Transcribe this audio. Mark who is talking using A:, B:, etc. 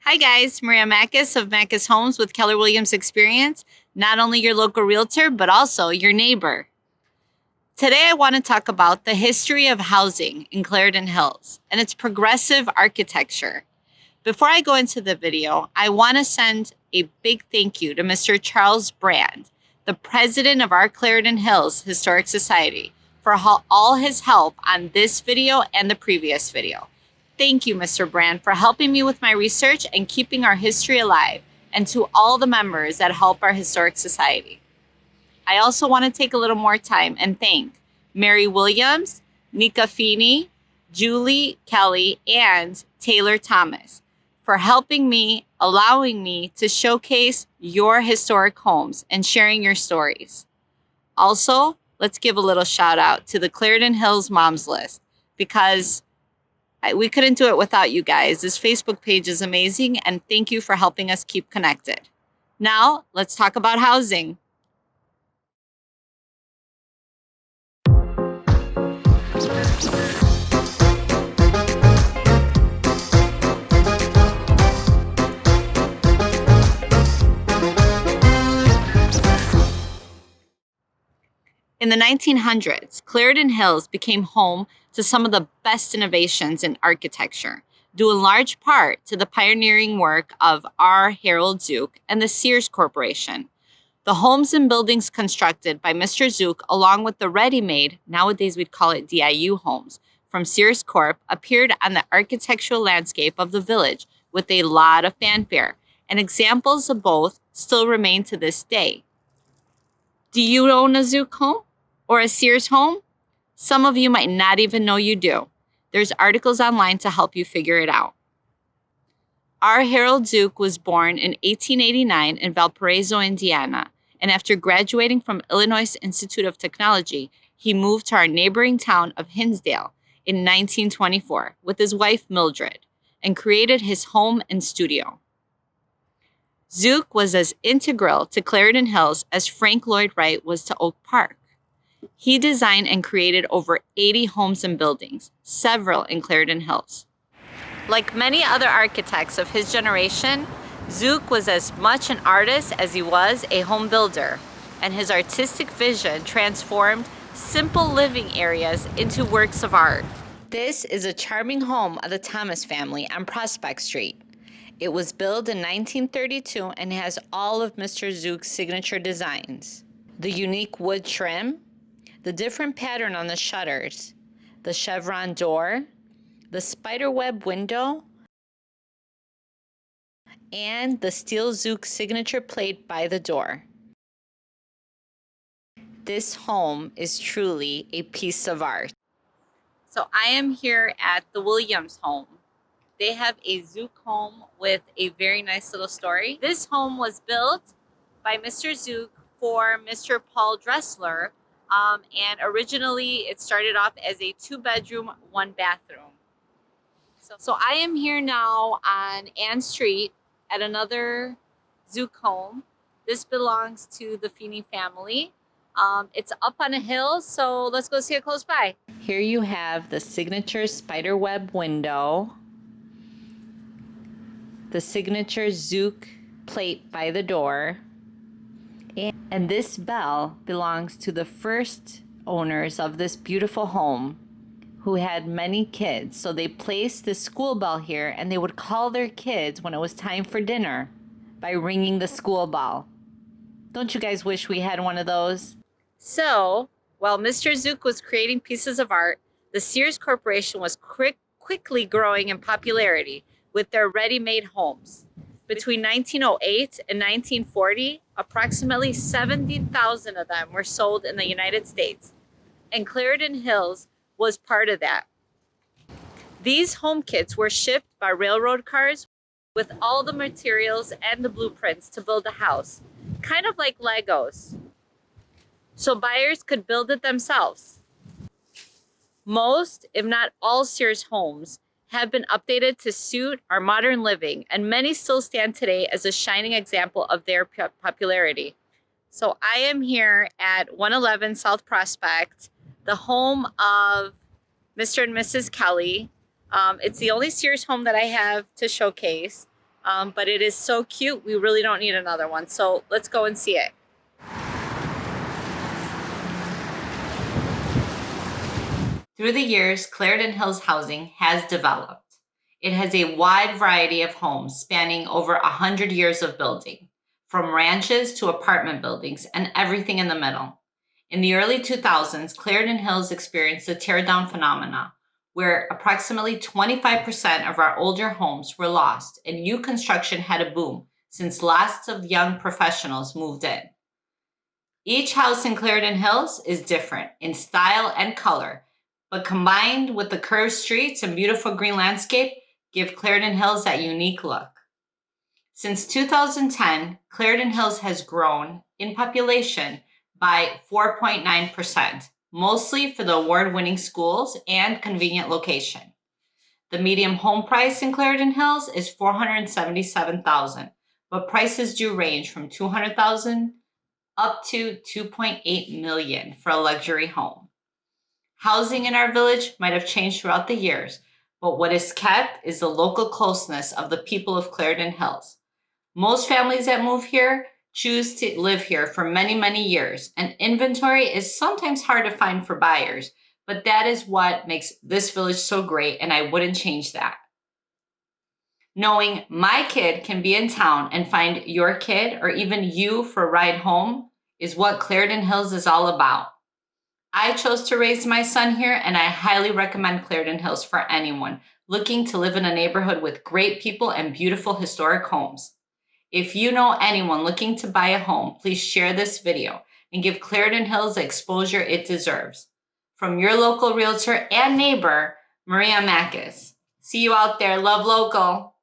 A: Hi guys, Maria Makkas of Makkas Homes with Keller Williams Experience, not only your local realtor, but also your neighbor. Today I want to talk about the history of housing in Clarendon Hills and its progressive architecture. Before I go into the video, I want to send a big thank you to Mr. Charles Brand, the president of our Clarendon Hills Historic Society, for all his help on this video and the previous video. Thank you, Mr. Brand, for helping me with my research and keeping our history alive, and to all the members that help our Historic Society. I also want to take a little more time and thank Mary Williams, Nika Feeney, Julie Kelly, and Taylor Thomas for helping me, allowing me to showcase your historic homes and sharing your stories. Also, let's give a little shout out to the Clarendon Hills Moms List, because we couldn't do it without you guys. This Facebook page is amazing, and thank you for helping us keep connected. Now, let's talk about housing. In the 1900s, Clarendon Hills became home to some of the best innovations in architecture, due in large part to the pioneering work of R. Harold Zook and the Sears Corporation. The homes and buildings constructed by Mr. Zouk, along with the ready-made, nowadays we'd call it DIU homes, from Sears Corp, appeared on the architectural landscape of the village with a lot of fanfare, and examples of both still remain to this day. Do you own a Zouk home or a Sears home? Some of you might not even know you do. There's articles online to help you figure it out. R. Harold Zouk was born in 1889 in Valparaiso, Indiana, and after graduating from Illinois Institute of Technology, he moved to our neighboring town of Hinsdale in 1924 with his wife Mildred and created his home and studio. Zouk was as integral to Clarendon Hills as Frank Lloyd Wright was to Oak Park. He designed and created over 80 homes and buildings, several in Clarendon Hills. Like many other architects of his generation, Zouk was as much an artist as he was a home builder, and his artistic vision transformed simple living areas into works of art. This is a charming home of the Thomas family on Prospect Street. It was built in 1932 and has all of Mr. Zouk's signature designs. The unique wood trim, the different pattern on the shutters, the chevron door, the spiderweb window, and the steel Zouk signature plate by the door. This home is truly a piece of art. So I am here at the Williams home. They have a Zouk home with a very nice little story. This home was built by Mr. Zouk for Mr. Paul Dressler, and originally it started off as a 2-bedroom, 1-bathroom. So I am here now on Ann Street at another Zouk home. This belongs to the Feeney family. It's up on a hill, so let's go see it close by. Here you have the signature spiderweb window, the signature Zouk plate by the door, and this bell belongs to the first owners of this beautiful home, who had many kids. So they placed the school bell here, and they would call their kids when it was time for dinner by ringing the school bell. Don't you guys wish we had one of those? So, while Mr. Zouk was creating pieces of art, the Sears Corporation was quickly growing in popularity with their ready-made homes. Between 1908 and 1940, approximately 70,000 of them were sold in the United States, and Clarendon Hills was part of that. These home kits were shipped by railroad cars with all the materials and the blueprints to build a house, kind of like Legos, so buyers could build it themselves. Most, if not all, Sears homes have been updated to suit our modern living, and many still stand today as a shining example of their popularity. So I am here at 111 South Prospect, the home of Mr. and Mrs. Kelly. It's the only Sears home that I have to showcase. But it is so cute, we really don't need another one. So let's go and see it. Through the years, Clarendon Hills housing has developed. It has a wide variety of homes spanning over 100 years of building, from ranches to apartment buildings and everything in the middle. In the early 2000s, Clarendon Hills experienced the teardown phenomena, where approximately 25% of our older homes were lost and new construction had a boom since lots of young professionals moved in. Each house in Clarendon Hills is different in style and color, but combined with the curved streets and beautiful green landscape, give Clarendon Hills that unique look. Since 2010, Clarendon Hills has grown in population by 4.9%, mostly for the award-winning schools and convenient location. The median home price in Clarendon Hills is $477,000, but prices do range from $200,000 up to $2.8 million for a luxury home. Housing in our village might have changed throughout the years, but what is kept is the local closeness of the people of Clarendon Hills. Most families that move here choose to live here for many, many years, and inventory is sometimes hard to find for buyers, but that is what makes this village so great, and I wouldn't change that. Knowing my kid can be in town and find your kid or even you for a ride home is what Clarendon Hills is all about. I chose to raise my son here, and I highly recommend Clarendon Hills for anyone looking to live in a neighborhood with great people and beautiful historic homes. If you know anyone looking to buy a home, please share this video and give Clarendon Hills the exposure it deserves. From your local realtor and neighbor, Maria Makkas. See you out there. Love local.